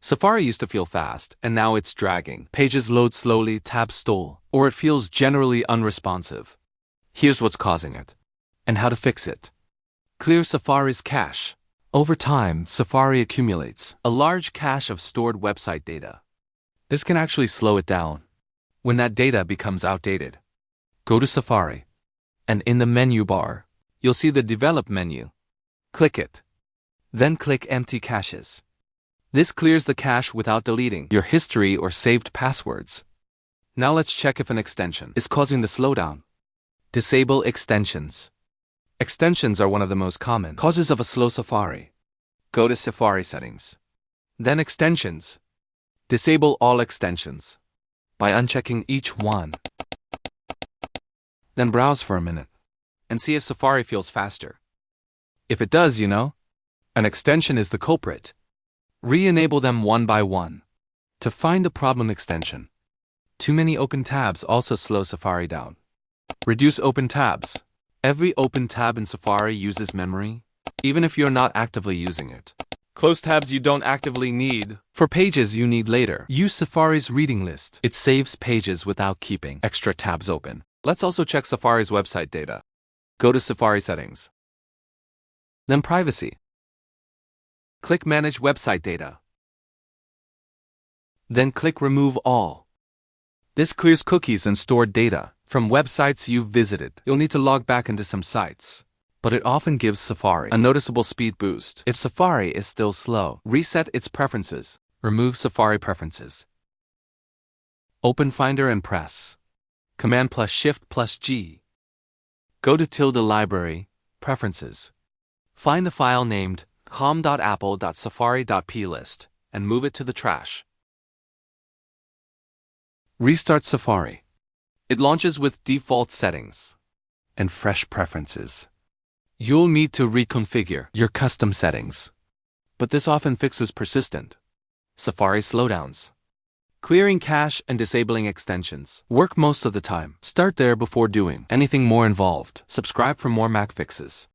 Safari used to feel fast, and now it's dragging. Pages load slowly, tabs stall, or it feels generally unresponsive. Here's what's causing it, and how to fix it. Clear Safari's cache. Over time, Safari accumulates a large cache of stored website data. This can actually slow it down. When that data becomes outdated, go to Safari, and in the menu bar, you'll see the Develop menu. Click it. Then click Empty Caches. This clears the cache without deleting your history or saved passwords. Now let's check if an extension is causing the slowdown. Disable extensions. Extensions are one of the most common causes of a slow Safari. Go to Safari Settings. Then Extensions. Disable all extensions by unchecking each one. Then browse for a minute and see if Safari feels faster. If it does, an extension is the culprit. Re-enable them one by one to find the problem extension. Too many open tabs also slow Safari down. Reduce open tabs. Every open tab in Safari uses memory, even if you're not actively using it. Close tabs you don't actively need for pages you need later. Use Safari's reading list. It saves pages without keeping extra tabs open. Let's also check Safari's website data. Go to Safari Settings. Then Privacy. Click Manage Website Data. Then click Remove All. This clears cookies and stored data from websites you've visited. You'll need to log back into some sites, but it often gives Safari a noticeable speed boost. If Safari is still slow, reset its preferences. Remove Safari preferences. Open Finder and press Command plus Shift plus G. Go to ~library, Preferences. Find the file named com.apple.safari.plist and move it to the trash. Restart Safari. It launches with default settings and fresh preferences. You'll need to reconfigure your custom settings, but this often fixes persistent Safari slowdowns. Clearing cache and disabling extensions work most of the time. Start there before doing anything more involved. Subscribe for more Mac fixes.